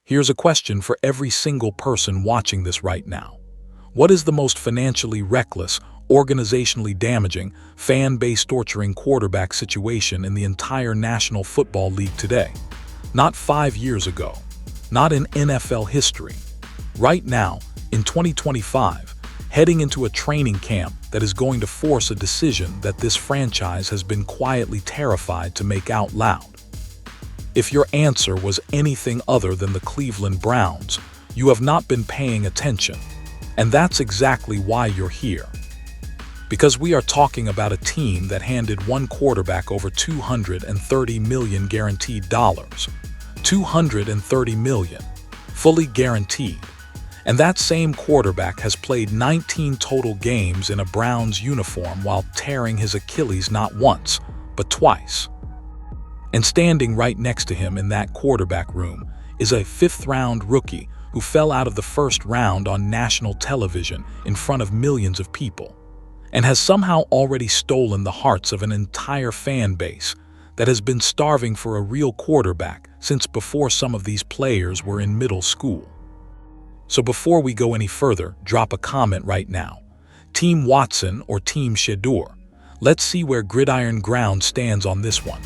Here's a question for every single person watching this right now. What is the most financially reckless, organizationally damaging, fan-base torturing quarterback situation in the entire National Football League today? Not 5 years ago. Not in NFL history. Right now, in 2025, heading into a training camp that is going to force a decision that this franchise has been quietly terrified to make out loud. If your answer was anything other than the Cleveland Browns, you have not been paying attention. And that's exactly why you're here. Because we are talking about a team that handed one quarterback over $230 million guaranteed dollars. $230 million, fully guaranteed. And that same quarterback has played 19 total games in a Browns uniform while tearing his Achilles not once, but twice. And standing right next to him in that quarterback room is a fifth-round rookie who fell out of the first round on national television in front of millions of people, and has somehow already stolen the hearts of an entire fan base that has been starving for a real quarterback since before some of these players were in middle school. So before we go any further, drop a comment right now. Team Watson or Team Shedeur? Let's see where Gridiron Ground stands on this one.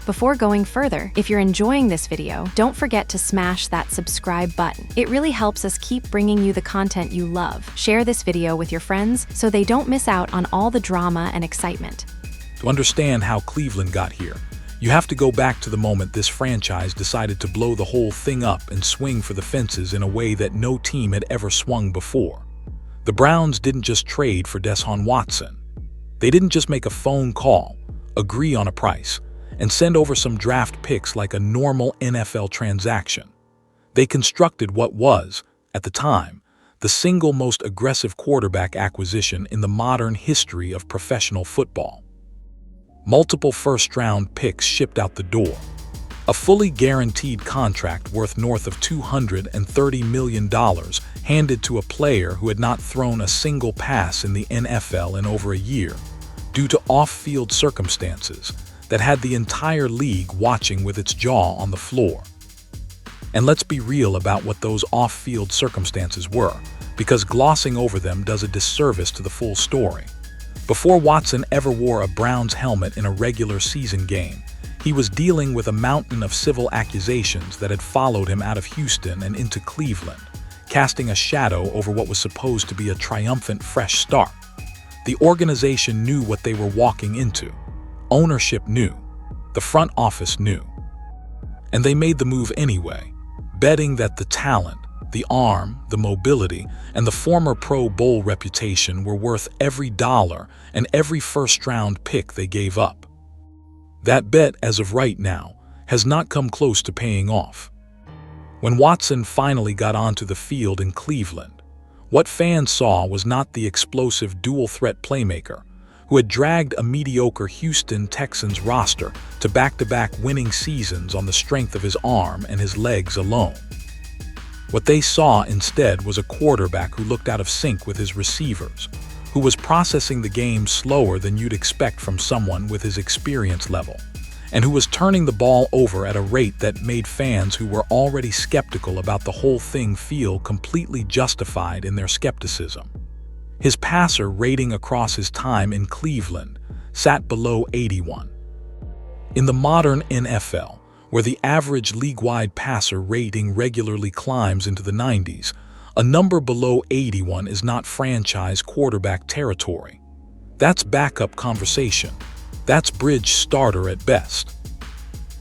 Before going further, if you're enjoying this video, don't forget to smash that subscribe button. It really helps us keep bringing you the content you love. Share this video with your friends so they don't miss out on all the drama and excitement. To understand how Cleveland got here, you have to go back to the moment this franchise decided to blow the whole thing up and swing for the fences in a way that no team had ever swung before. The Browns didn't just trade for Deshaun Watson. They didn't just make a phone call, agree on a price, and send over some draft picks like a normal NFL transaction. They constructed what was, at the time, the single most aggressive quarterback acquisition in the modern history of professional football. Multiple first-round picks shipped out the door. A fully guaranteed contract worth north of $230 million handed to a player who had not thrown a single pass in the NFL in over a year due to off-field circumstances that had the entire league watching with its jaw on the floor. And let's be real about what those off-field circumstances were, because glossing over them does a disservice to the full story. Before Watson ever wore a Browns helmet in a regular season game, he was dealing with a mountain of civil accusations that had followed him out of Houston and into Cleveland, casting a shadow over what was supposed to be a triumphant fresh start. The organization knew what they were walking into. Ownership knew. The front office knew. And they made the move anyway, betting that the talent, the arm, the mobility, and the former Pro Bowl reputation were worth every dollar and every first-round pick they gave up. That bet, as of right now, has not come close to paying off. When Watson finally got onto the field in Cleveland, what fans saw was not the explosive dual-threat playmaker who had dragged a mediocre Houston Texans roster to back-to-back winning seasons on the strength of his arm and his legs alone. What they saw instead was a quarterback who looked out of sync with his receivers, who was processing the game slower than you'd expect from someone with his experience level, and who was turning the ball over at a rate that made fans who were already skeptical about the whole thing feel completely justified in their skepticism. His passer rating across his time in Cleveland sat below 81. In the modern NFL, where the average league-wide passer rating regularly climbs into the 90s, a number below 81 is not franchise quarterback territory. That's backup conversation. That's bridge starter at best.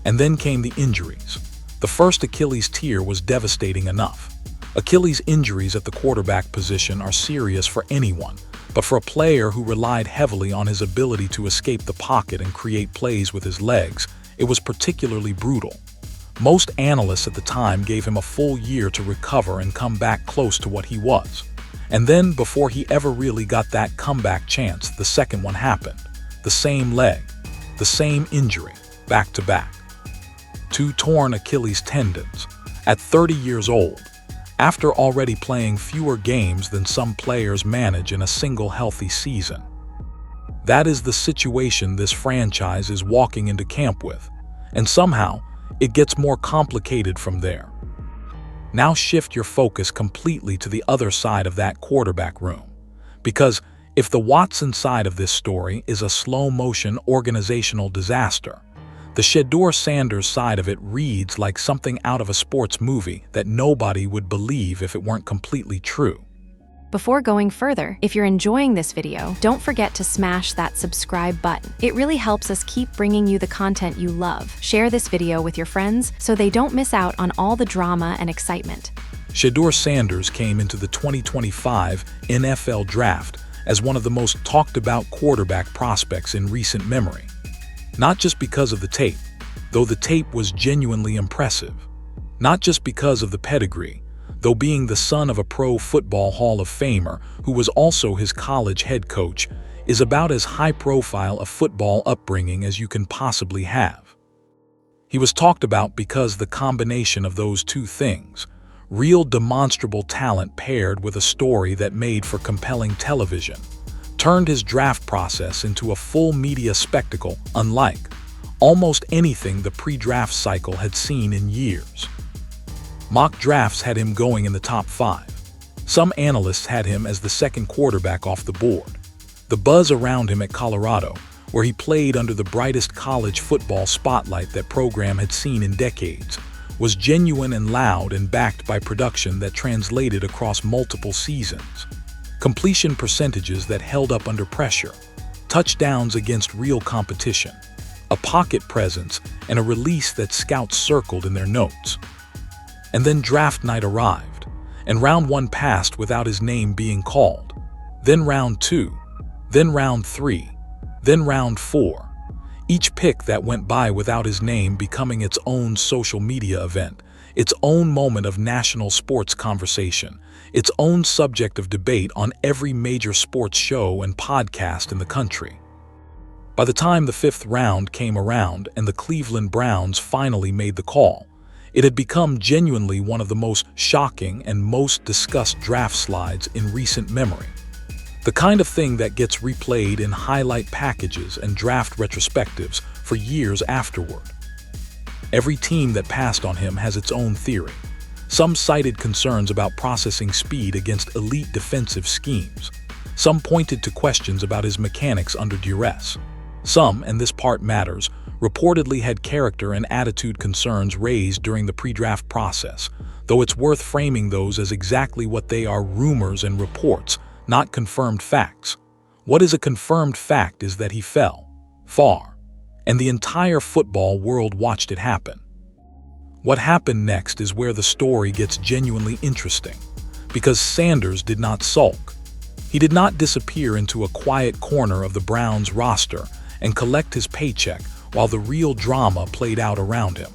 And then came the injuries. The first Achilles tear was devastating enough. Achilles injuries at the quarterback position are serious for anyone, but for a player who relied heavily on his ability to escape the pocket and create plays with his legs, it was particularly brutal. Most analysts at the time gave him a full year to recover and come back close to what he was. And then, before he ever really got that comeback chance, the second one happened. The same leg, the same injury, back to back. 2 torn Achilles tendons, at 30 years old, after already playing fewer games than some players manage in a single healthy season. That is the situation this franchise is walking into camp with, and somehow it gets more complicated from there. Now shift your focus completely to the other side of that quarterback room. Because if the Watson side of this story is a slow-motion organizational disaster, the Shedeur Sanders side of it reads like something out of a sports movie that nobody would believe if it weren't completely true. Before going further, if you're enjoying this video, don't forget to smash that subscribe button. It really helps us keep bringing you the content you love. Share this video with your friends so they don't miss out on all the drama and excitement. Shedeur Sanders came into the 2025 NFL Draft as one of the most talked-about quarterback prospects in recent memory. Not just because of the tape, though the tape was genuinely impressive. Not just because of the pedigree, though being the son of a Pro Football Hall of Famer who was also his college head coach is about as high-profile a football upbringing as you can possibly have. He was talked about because the combination of those two things, real demonstrable talent paired with a story that made for compelling television, turned his draft process into a full media spectacle unlike almost anything the pre-draft cycle had seen in years. Mock drafts had him going in the top 5. Some analysts had him as the second quarterback off the board. The buzz around him at Colorado, where he played under the brightest college football spotlight that program had seen in decades, was genuine and loud and backed by production that translated across multiple seasons. Completion percentages that held up under pressure, touchdowns against real competition, a pocket presence, and a release that scouts circled in their notes. And then draft night arrived, and round 1 passed without his name being called. Then round 2, then round 3, then round 4. Each pick that went by without his name becoming its own social media event, its own moment of national sports conversation, its own subject of debate on every major sports show and podcast in the country. By the time the 5th round came around and the Cleveland Browns finally made the call, it had become genuinely one of the most shocking and most discussed draft slides in recent memory. The kind of thing that gets replayed in highlight packages and draft retrospectives for years afterward. Every team that passed on him has its own theory. Some cited concerns about processing speed against elite defensive schemes. Some pointed to questions about his mechanics under duress. Some, and this part matters, reportedly had character and attitude concerns raised during the pre-draft process, though it's worth framing those as exactly what they are: rumors and reports, not confirmed facts. What is a confirmed fact is that he fell far, and the entire football world watched it happen. What happened next is where the story gets genuinely interesting, because Sanders did not sulk. He did not disappear into a quiet corner of the Browns roster and collect his paycheck while the real drama played out around him.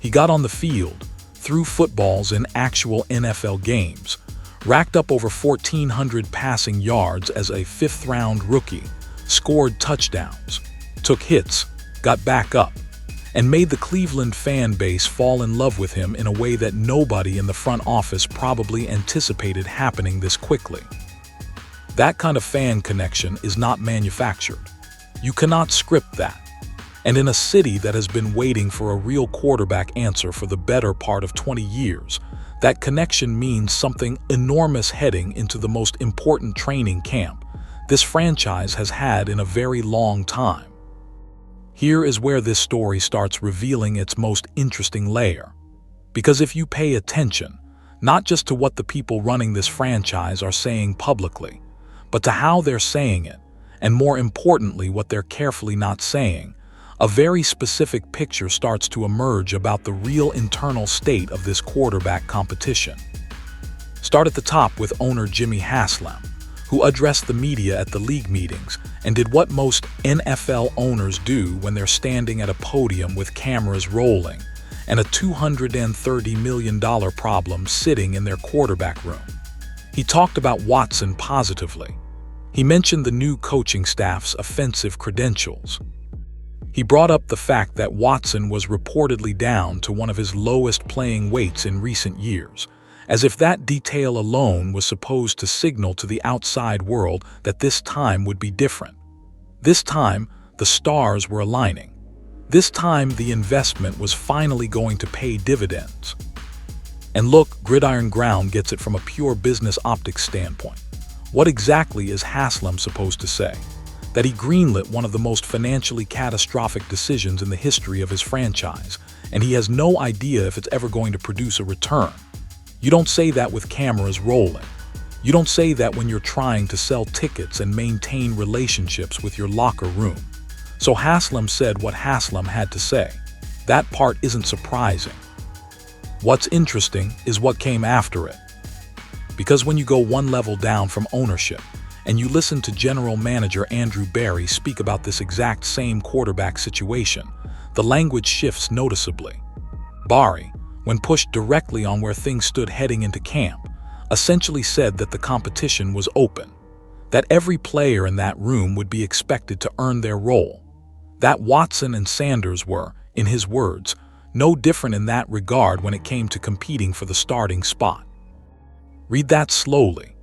He got on the field, threw footballs in actual NFL games, racked up over 1,400 passing yards as a 5th-round rookie, scored touchdowns, took hits, got back up, and made the Cleveland fan base fall in love with him in a way that nobody in the front office probably anticipated happening this quickly. That kind of fan connection is not manufactured. You cannot script that. And in a city that has been waiting for a real quarterback answer for the better part of 20 years, that connection means something enormous heading into the most important training camp this franchise has had in a very long time. Here is where this story starts revealing its most interesting layer. Because if you pay attention, not just to what the people running this franchise are saying publicly, but to how they're saying it, and more importantly, what they're carefully not saying, a very specific picture starts to emerge about the real internal state of this quarterback competition. Start at the top with owner Jimmy Haslam, who addressed the media at the league meetings and did what most NFL owners do when they're standing at a podium with cameras rolling and a $230 million problem sitting in their quarterback room. He talked about Watson positively. He mentioned the new coaching staff's offensive credentials. He brought up the fact that Watson was reportedly down to one of his lowest playing weights in recent years, as if that detail alone was supposed to signal to the outside world that this time would be different. This time, the stars were aligning. This time, the investment was finally going to pay dividends. And look, Gridiron Ground gets it from a pure business optics standpoint. What exactly is Haslam supposed to say? That he greenlit one of the most financially catastrophic decisions in the history of his franchise, and he has no idea if it's ever going to produce a return. You don't say that with cameras rolling. You don't say that when you're trying to sell tickets and maintain relationships with your locker room. So Haslam said what Haslam had to say. That part isn't surprising. What's interesting is what came after it. Because when you go one level down from ownership, and you listen to General Manager Andrew Berry speak about this exact same quarterback situation, the language shifts noticeably. Berry, when pushed directly on where things stood heading into camp, essentially said that the competition was open, that every player in that room would be expected to earn their role, that Watson and Sanders were, in his words, no different in that regard when it came to competing for the starting spot. Read that slowly.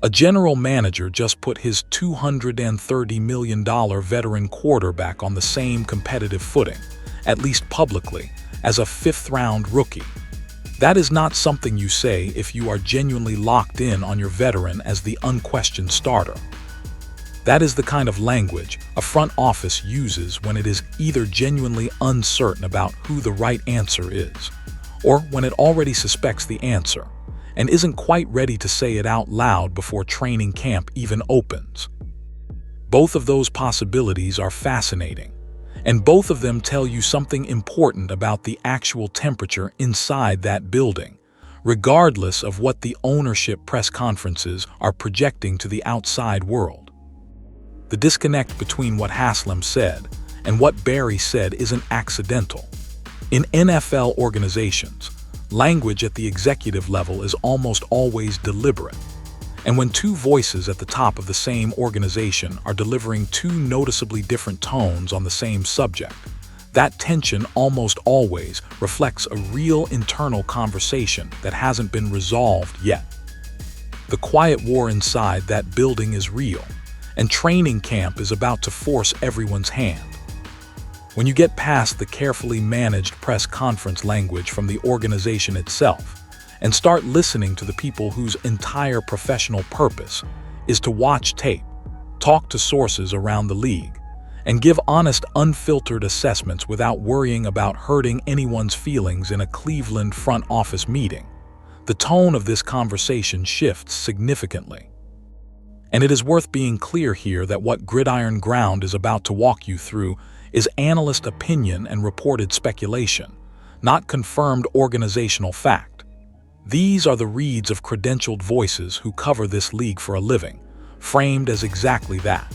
A general manager just put his $230 million veteran quarterback on the same competitive footing, at least publicly, as a fifth-round rookie. That is not something you say if you are genuinely locked in on your veteran as the unquestioned starter. That is the kind of language a front office uses when it is either genuinely uncertain about who the right answer is, or when it already suspects the answer and isn't quite ready to say it out loud before training camp even opens. Both of those possibilities are fascinating, and both of them tell you something important about the actual temperature inside that building, regardless of what the ownership press conferences are projecting to the outside world. The disconnect between what Haslam said and what Berry said isn't accidental. In NFL organizations, language at the executive level is almost always deliberate. And when two voices at the top of the same organization are delivering two noticeably different tones on the same subject, that tension almost always reflects a real internal conversation that hasn't been resolved yet. The quiet war inside that building is real, and training camp is about to force everyone's hand. When you get past the carefully managed press conference language from the organization itself and start listening to the people whose entire professional purpose is to watch tape, talk to sources around the league, and give honest, unfiltered assessments without worrying about hurting anyone's feelings in a Cleveland front office meeting, the tone of this conversation shifts significantly. And it is worth being clear here that what Gridiron Ground is about to walk you through is analyst opinion and reported speculation, not confirmed organizational fact. These are the reads of credentialed voices who cover this league for a living, framed as exactly that.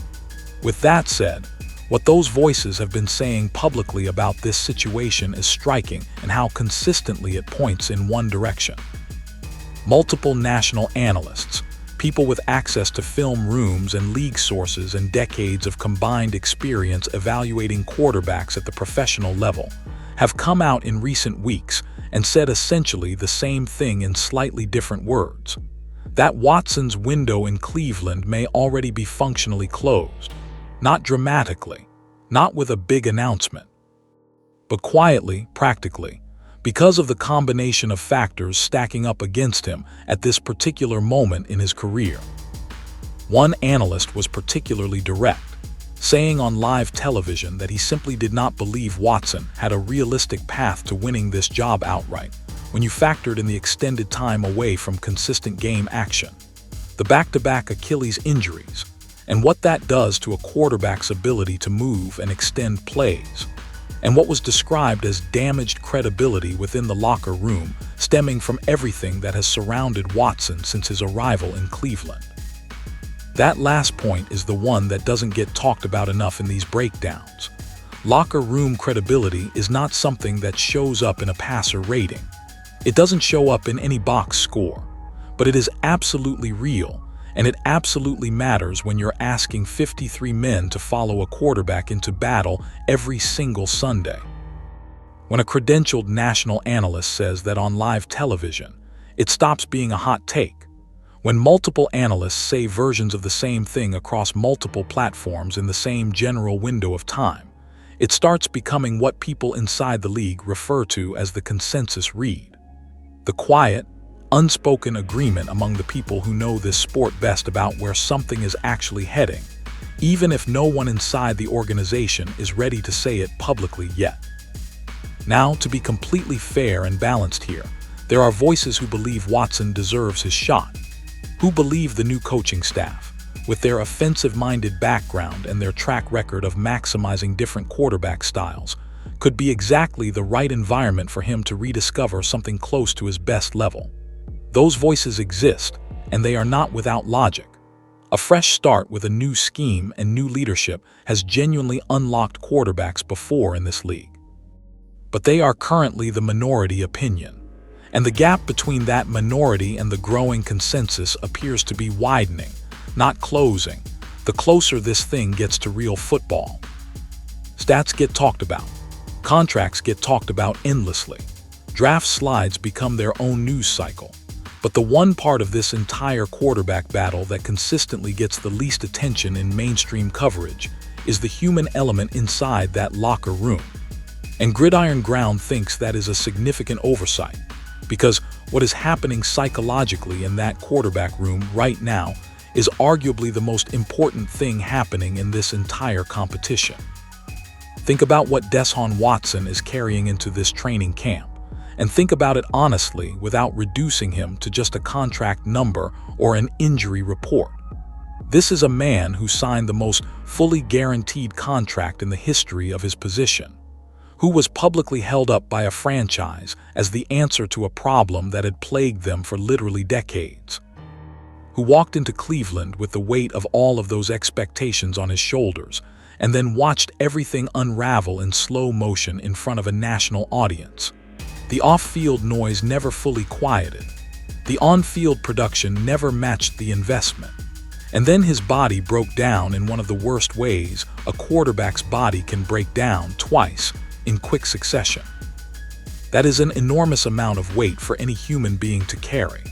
With that said, what those voices have been saying publicly about this situation is striking and how consistently it points in one direction. Multiple national analysts, people with access to film rooms and league sources and decades of combined experience evaluating quarterbacks at the professional level, have come out in recent weeks and said essentially the same thing in slightly different words. That Watson's window in Cleveland may already be functionally closed. Not dramatically, not with a big announcement, but quietly, practically, because of the combination of factors stacking up against him at this particular moment in his career. One analyst was particularly direct, saying on live television that he simply did not believe Watson had a realistic path to winning this job outright when you factored in the extended time away from consistent game action, the back-to-back Achilles injuries, and what that does to a quarterback's ability to move and extend plays, and what was described as damaged credibility within the locker room stemming from everything that has surrounded Watson since his arrival in Cleveland. That last point is the one that doesn't get talked about enough in these breakdowns. Locker room credibility is not something that shows up in a passer rating. It doesn't show up in any box score, but it is absolutely real, and it absolutely matters when you're asking 53 men to follow a quarterback into battle every single Sunday. When a credentialed national analyst says that on live television, it stops being a hot take. When multiple analysts say versions of the same thing across multiple platforms in the same general window of time, it starts becoming what people inside the league refer to as the consensus read. The quiet, unspoken agreement among the people who know this sport best about where something is actually heading, even if no one inside the organization is ready to say it publicly yet. Now, to be completely fair and balanced here, there are voices who believe Watson deserves his shot, who believe the new coaching staff, with their offensive-minded background and their track record of maximizing different quarterback styles, could be exactly the right environment for him to rediscover something close to his best level. Those voices exist, and they are not without logic. A fresh start with a new scheme and new leadership has genuinely unlocked quarterbacks before in this league. But they are currently the minority opinion, and the gap between that minority and the growing consensus appears to be widening, not closing, the closer this thing gets to real football. Stats get talked about. Contracts get talked about endlessly. Draft slides become their own news cycle. But the one part of this entire quarterback battle that consistently gets the least attention in mainstream coverage is the human element inside that locker room. And Gridiron Ground thinks that is a significant oversight, because what is happening psychologically in that quarterback room right now is arguably the most important thing happening in this entire competition. Think about what Deshaun Watson is carrying into this training camp, and think about it honestly without reducing him to just a contract number or an injury report. This is a man who signed the most fully guaranteed contract in the history of his position, who was publicly held up by a franchise as the answer to a problem that had plagued them for literally decades, who walked into Cleveland with the weight of all of those expectations on his shoulders, and then watched everything unravel in slow motion in front of a national audience. The off-field noise never fully quieted. The on-field production never matched the investment. And then his body broke down in one of the worst ways a quarterback's body can break down twice in quick succession. That is an enormous amount of weight for any human being to carry.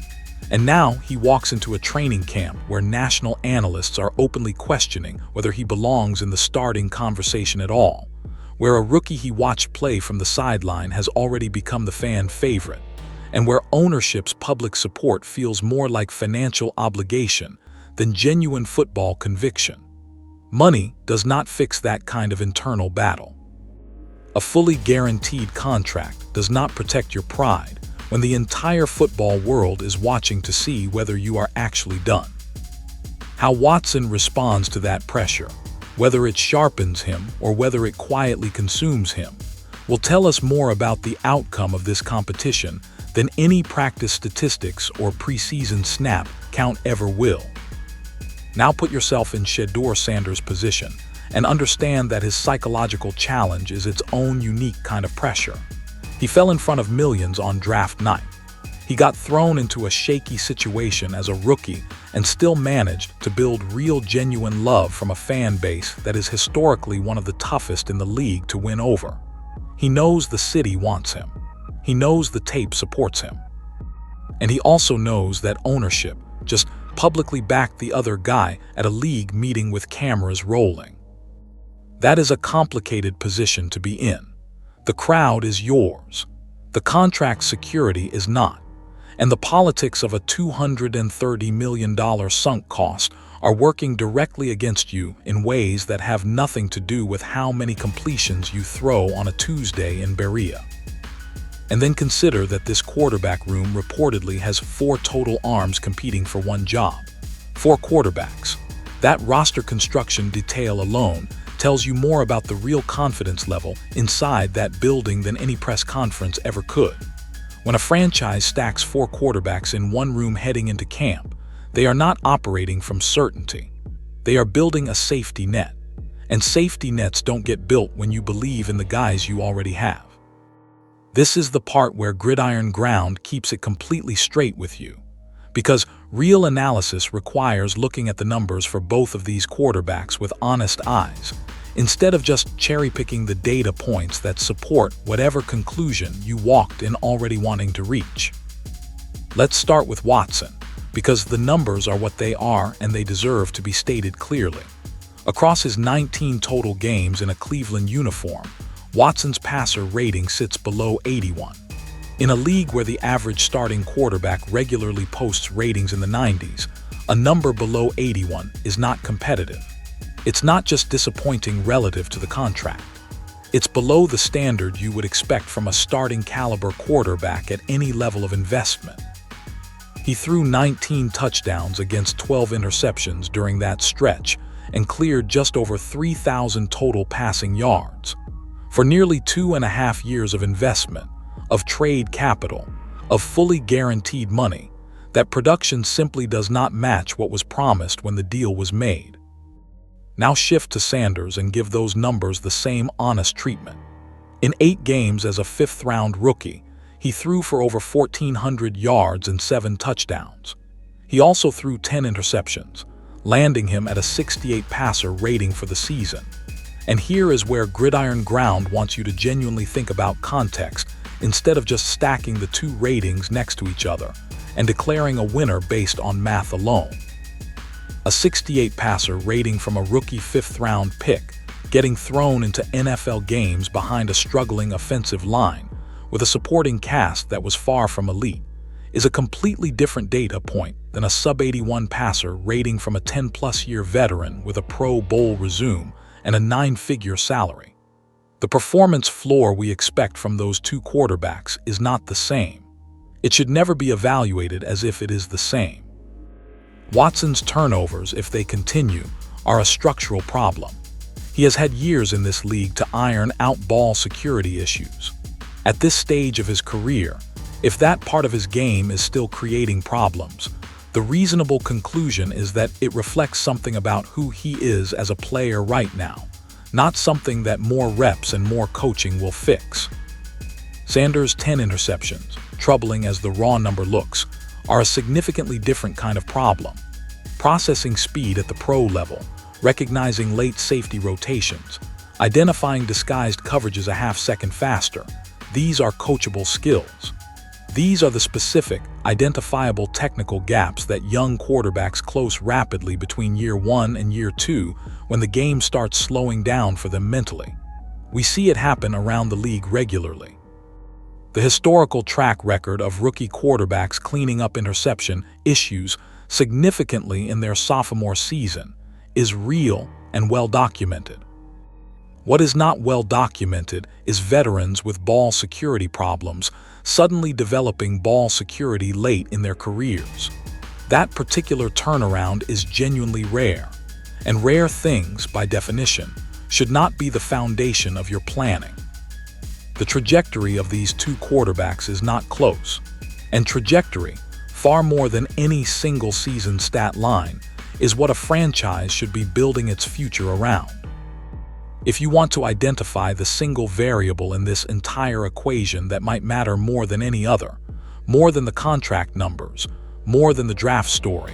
And now he walks into a training camp where national analysts are openly questioning whether he belongs in the starting conversation at all, where a rookie he watched play from the sideline has already become the fan favorite, and where ownership's public support feels more like financial obligation than genuine football conviction. Money does not fix that kind of internal battle. A fully guaranteed contract does not protect your pride when the entire football world is watching to see whether you are actually done. How Watson responds to that pressure, whether it sharpens him or whether it quietly consumes him, will tell us more about the outcome of this competition than any practice statistics or preseason snap count ever will. Now put yourself in Shedeur Sanders' position and understand that his psychological challenge is its own unique kind of pressure. He fell in front of millions on draft night. He got thrown into a shaky situation as a rookie and still managed to build real genuine love from a fan base that is historically one of the toughest in the league to win over. He knows the city wants him. He knows the tape supports him. And he also knows that ownership just publicly backed the other guy at a league meeting with cameras rolling. That is a complicated position to be in. The crowd is yours. The contract security is not. And the politics of a $230 million sunk cost are working directly against you in ways that have nothing to do with how many completions you throw on a Tuesday in Berea. And then consider that this quarterback room reportedly has 4 total arms competing for one job. 4 quarterbacks. That roster construction detail alone tells you more about the real confidence level inside that building than any press conference ever could. When a franchise stacks 4 quarterbacks in one room heading into camp, they are not operating from certainty. They are building a safety net. And safety nets don't get built when you believe in the guys you already have. This is the part where Gridiron Ground keeps it completely straight with you. Because real analysis requires looking at the numbers for both of these quarterbacks with honest eyes, instead of just cherry-picking the data points that support whatever conclusion you walked in already wanting to reach. Let's start with Watson, because the numbers are what they are and they deserve to be stated clearly. Across his 19 total games in a Cleveland uniform, Watson's passer rating sits below 81. In a league where the average starting quarterback regularly posts ratings in the 90s, a number below 81 is not competitive. It's not just disappointing relative to the contract. It's below the standard you would expect from a starting caliber quarterback at any level of investment. He threw 19 touchdowns against 12 interceptions during that stretch and cleared just over 3,000 total passing yards. For nearly 2.5 years of investment, of trade capital, of fully guaranteed money, that production simply does not match what was promised when the deal was made. Now shift to Sanders and give those numbers the same honest treatment. In 8 games as a 5th-round rookie, he threw for over 1,400 yards and 7 touchdowns. He also threw 10 interceptions, landing him at a 68 passer rating for the season. And here is where Gridiron Ground wants you to genuinely think about context instead of just stacking the 2 ratings next to each other and declaring a winner based on math alone. A 68 passer rating from a rookie 5th-round pick, getting thrown into NFL games behind a struggling offensive line with a supporting cast that was far from elite, is a completely different data point than a sub-81 passer rating from a 10-plus year veteran with a Pro Bowl resume and a 9-figure salary. The performance floor we expect from those 2 quarterbacks is not the same. It should never be evaluated as if it is the same. Watson's turnovers, if they continue, are a structural problem. He has had years in this league to iron out ball security issues. At this stage of his career, if that part of his game is still creating problems, the reasonable conclusion is that it reflects something about who he is as a player right now, not something that more reps and more coaching will fix. Sanders' 10 interceptions, troubling as the raw number looks, are a significantly different kind of problem. Processing speed at the pro level, recognizing late safety rotations, identifying disguised coverages a half-second faster, these are coachable skills. These are the specific, identifiable technical gaps that young quarterbacks close rapidly between year 1 and year 2 when the game starts slowing down for them mentally. We see it happen around the league regularly. The historical track record of rookie quarterbacks cleaning up interception issues significantly in their sophomore season is real and well documented. What is not well documented is veterans with ball security problems suddenly developing ball security late in their careers. That particular turnaround is genuinely rare, and rare things, by definition, should not be the foundation of your planning. The trajectory of these 2 quarterbacks is not close, and trajectory, far more than any single season stat line, is what a franchise should be building its future around. If you want to identify the single variable in this entire equation that might matter more than any other, more than the contract numbers, more than the draft story,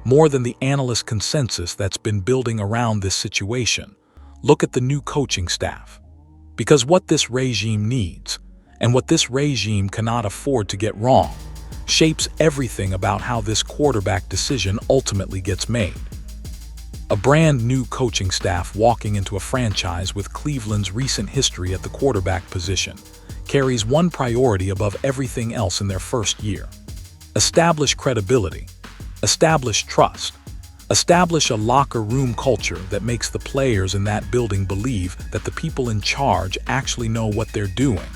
more than the analyst consensus that's been building around this situation, look at the new coaching staff. Because what this regime needs, and what this regime cannot afford to get wrong, shapes everything about how this quarterback decision ultimately gets made. A brand new coaching staff walking into a franchise with Cleveland's recent history at the quarterback position carries one priority above everything else in their first year. Establish credibility, establish trust, establish a locker room culture that makes the players in that building believe that the people in charge actually know what they're doing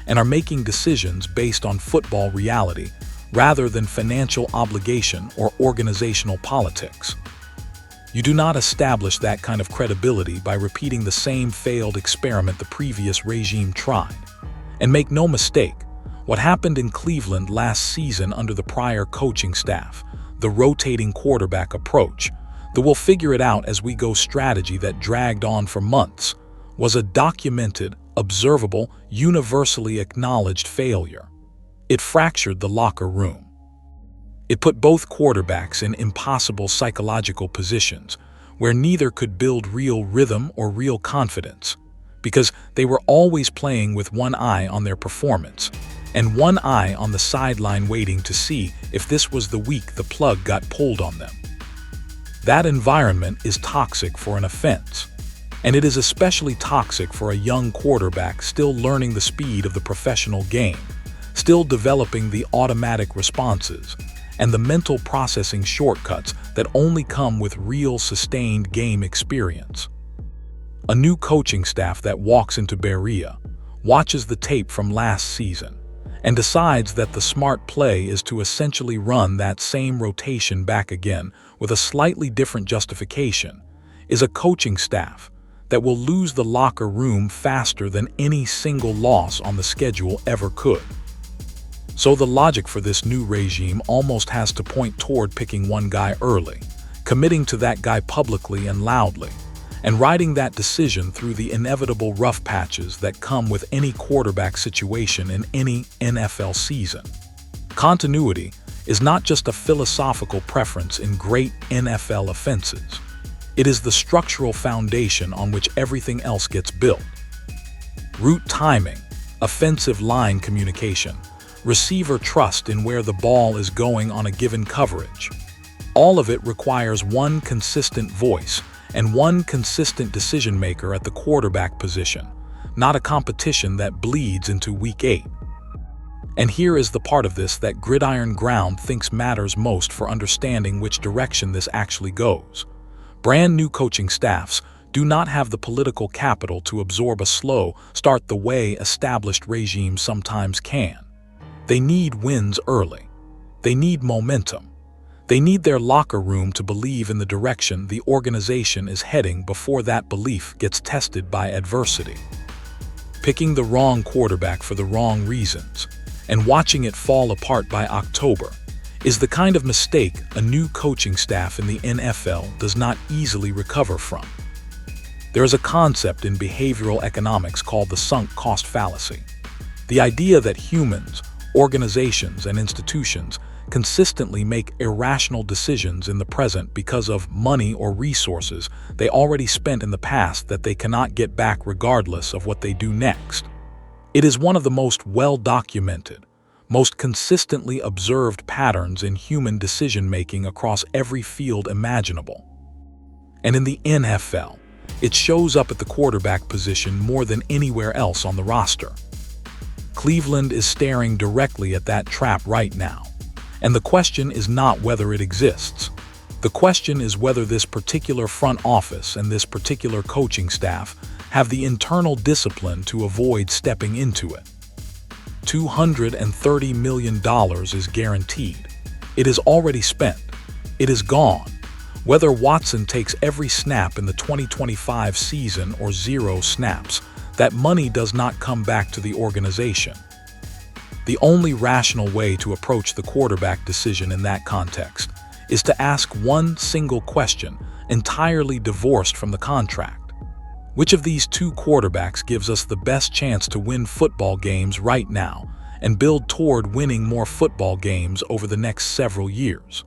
and are making decisions based on football reality rather than financial obligation or organizational politics. You do not establish that kind of credibility by repeating the same failed experiment the previous regime tried. And make no mistake, what happened in Cleveland last season under the prior coaching staff, the rotating quarterback approach, the we'll figure it out as we go strategy that dragged on for months, was a documented, observable, universally acknowledged failure. It fractured the locker room. It put both quarterbacks in impossible psychological positions where neither could build real rhythm or real confidence, because they were always playing with one eye on their performance and one eye on the sideline waiting to see if this was the week the plug got pulled on them. That environment is toxic for an offense, and it is especially toxic for a young quarterback still learning the speed of the professional game, still developing the automatic responses and the mental processing shortcuts that only come with real sustained game experience. A new coaching staff that walks into Berea, watches the tape from last season, and decides that the smart play is to essentially run that same rotation back again with a slightly different justification, is a coaching staff that will lose the locker room faster than any single loss on the schedule ever could. So the logic for this new regime almost has to point toward picking one guy early, committing to that guy publicly and loudly, and riding that decision through the inevitable rough patches that come with any quarterback situation in any NFL season. Continuity is not just a philosophical preference in great NFL offenses. It is the structural foundation on which everything else gets built. Route timing, offensive line communication, receiver trust in where the ball is going on a given coverage. All of it requires one consistent voice and one consistent decision maker at the quarterback position, not a competition that bleeds into Week 8. And here is the part of this that Gridiron Ground thinks matters most for understanding which direction this actually goes. Brand new coaching staffs do not have the political capital to absorb a slow start the way established regimes sometimes can. They need wins early. They need momentum. They need their locker room to believe in the direction the organization is heading before that belief gets tested by adversity. Picking the wrong quarterback for the wrong reasons and watching it fall apart by October is the kind of mistake a new coaching staff in the NFL does not easily recover from. There is a concept in behavioral economics called the sunk cost fallacy. The idea that humans, organizations, and institutions consistently make irrational decisions in the present because of money or resources they already spent in the past that they cannot get back regardless of what they do next. It is one of the most well-documented, most consistently observed patterns in human decision-making across every field imaginable. And in the NFL, it shows up at the quarterback position more than anywhere else on the roster. Cleveland is staring directly at that trap right now. And the question is not whether it exists. The question is whether this particular front office and this particular coaching staff have the internal discipline to avoid stepping into it. $230 million is guaranteed. It is already spent. It is gone. Whether Watson takes every snap in the 2025 season or 0 snaps, that money does not come back to the organization. The only rational way to approach the quarterback decision in that context is to ask one single question entirely divorced from the contract. Which of these two quarterbacks gives us the best chance to win football games right now and build toward winning more football games over the next several years?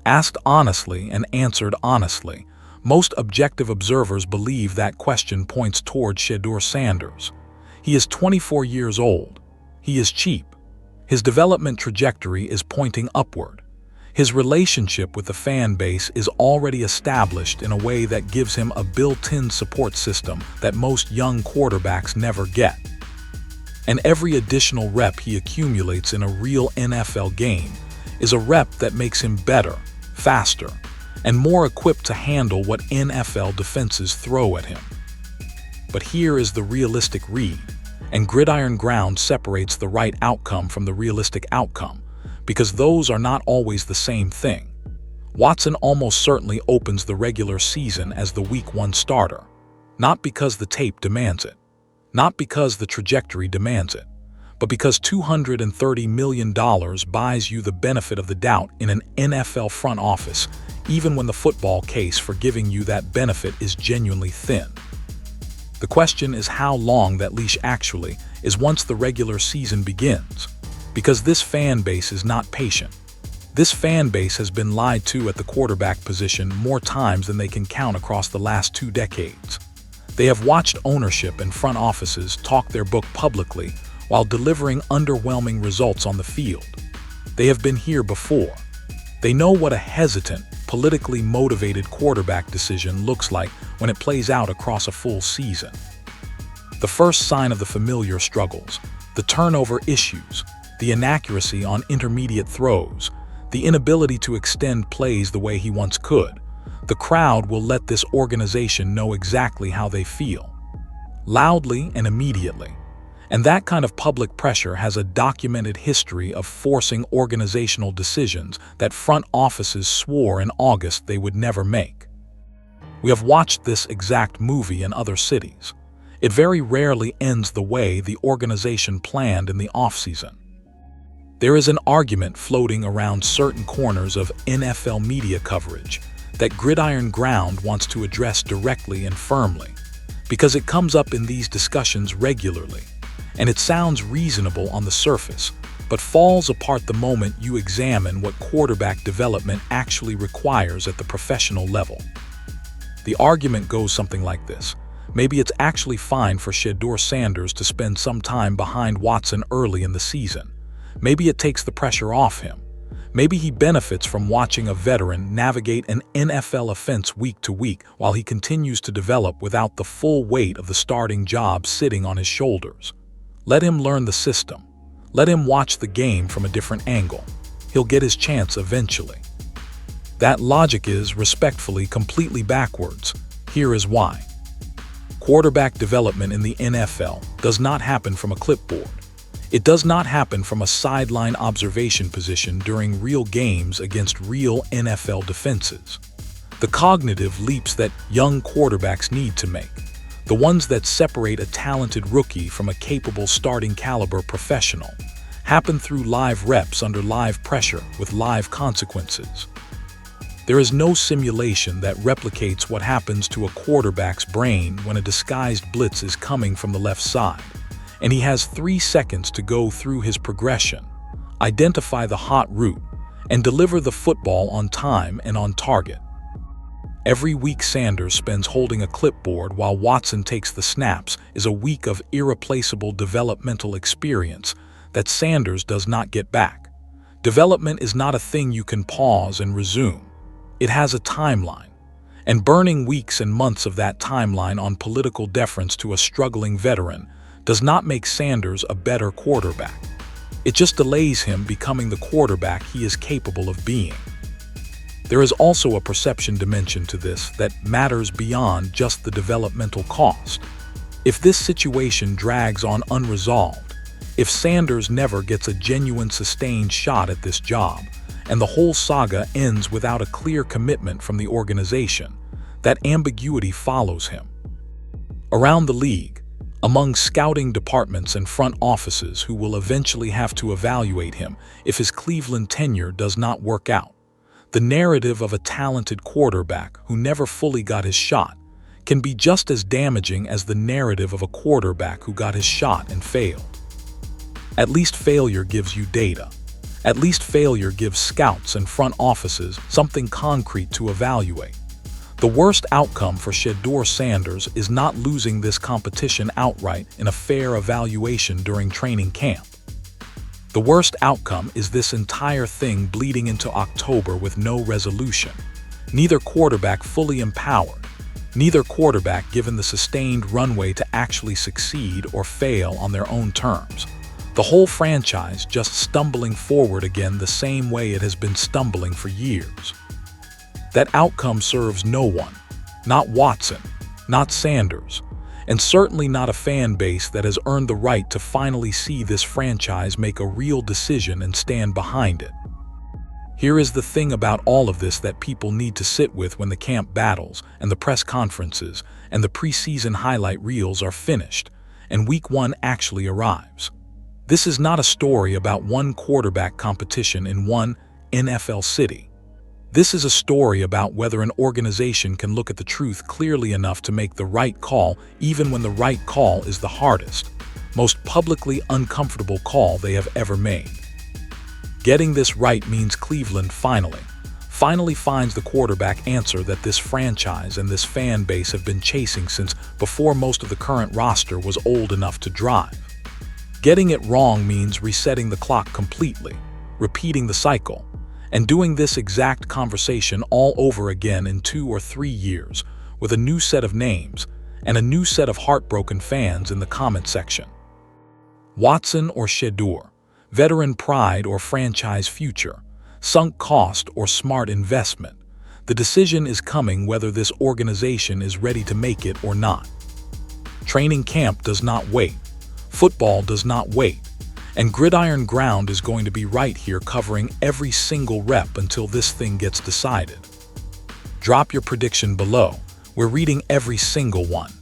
Asked honestly and answered honestly, most objective observers believe that question points toward Shedeur Sanders. He is 24 years old. He is cheap. His development trajectory is pointing upward. His relationship with the fan base is already established in a way that gives him a built-in support system that most young quarterbacks never get. And every additional rep he accumulates in a real NFL game is a rep that makes him better, faster, and more equipped to handle what NFL defenses throw at him. But here is the realistic read, and Gridiron Ground separates the right outcome from the realistic outcome, because those are not always the same thing. Watson almost certainly opens the regular season as the Week 1 starter, not because the tape demands it, not because the trajectory demands it, but because $230 million buys you the benefit of the doubt in an NFL front office, even when the football case for giving you that benefit is genuinely thin. The question is how long that leash actually is once the regular season begins, because this fan base is not patient. This fan base has been lied to at the quarterback position more times than they can count across the last 2 decades. They have watched ownership and front offices talk their book publicly while delivering underwhelming results on the field. They have been here before. They know what a hesitant, politically motivated quarterback decision looks like when it plays out across a full season. The first sign of the familiar struggles, The turnover issues, the inaccuracy on intermediate throws, the inability to extend plays the way he once could. The crowd will let this organization know exactly how they feel, loudly and immediately. And that kind of public pressure has a documented history of forcing organizational decisions that front offices swore in August they would never make. We have watched this exact movie in other cities. It very rarely ends the way the organization planned in the offseason. There is an argument floating around certain corners of NFL media coverage that Gridiron Ground wants to address directly and firmly, because it comes up in these discussions regularly, and it sounds reasonable on the surface, but falls apart the moment you examine what quarterback development actually requires at the professional level. The argument goes something like this. Maybe it's actually fine for Shedeur Sanders to spend some time behind Watson early in the season. Maybe it takes the pressure off him. Maybe he benefits from watching a veteran navigate an NFL offense week to week while he continues to develop without the full weight of the starting job sitting on his shoulders. Let him learn the system. Let him watch the game from a different angle. He'll get his chance eventually. That logic is, respectfully, completely backwards. Here is why. Quarterback development in the NFL does not happen from a clipboard. It does not happen from a sideline observation position during real games against real NFL defenses. The cognitive leaps that young quarterbacks need to make, the ones that separate a talented rookie from a capable starting caliber professional, happen through live reps under live pressure with live consequences. There is no simulation that replicates what happens to a quarterback's brain when a disguised blitz is coming from the left side, and he has 3 seconds to go through his progression, identify the hot route, and deliver the football on time and on target. Every week Sanders spends holding a clipboard while Watson takes the snaps is a week of irreplaceable developmental experience that Sanders does not get back. Development is not a thing you can pause and resume. It has a timeline, and burning weeks and months of that timeline on political deference to a struggling veteran does not make Sanders a better quarterback. It just delays him becoming the quarterback he is capable of being. There is also a perception dimension to this that matters beyond just the developmental cost. If this situation drags on unresolved, if Sanders never gets a genuine sustained shot at this job, and the whole saga ends without a clear commitment from the organization, that ambiguity follows him. Around the league, among scouting departments and front offices who will eventually have to evaluate him if his Cleveland tenure does not work out, the narrative of a talented quarterback who never fully got his shot can be just as damaging as the narrative of a quarterback who got his shot and failed. At least failure gives you data. At least failure gives scouts and front offices something concrete to evaluate. The worst outcome for Shedeur Sanders is not losing this competition outright in a fair evaluation during training camp. The worst outcome is this entire thing bleeding into October with no resolution. Neither quarterback fully empowered, neither quarterback given the sustained runway to actually succeed or fail on their own terms. The whole franchise just stumbling forward again the same way it has been stumbling for years. That outcome serves no one, not Watson, not Sanders, and certainly not a fan base that has earned the right to finally see this franchise make a real decision and stand behind it. Here is the thing about all of this that people need to sit with when the camp battles and the press conferences and the preseason highlight reels are finished and week 1 actually arrives. This is not a story about one quarterback competition in one NFL city. This is a story about whether an organization can look at the truth clearly enough to make the right call even when the right call is the hardest, most publicly uncomfortable call they have ever made. Getting this right means Cleveland finally finds the quarterback answer that this franchise and this fan base have been chasing since before most of the current roster was old enough to drive. Getting it wrong means resetting the clock completely, repeating the cycle, and doing this exact conversation all over again in 2 or 3 years with a new set of names and a new set of heartbroken fans in the comment section. Watson or Shedeur, veteran pride or franchise future, sunk cost or smart investment. The decision is coming whether this organization is ready to make it or not. Training camp does not wait. Football does not wait. And Gridiron Ground is going to be right here covering every single rep until this thing gets decided. Drop your prediction below. We're reading every single one.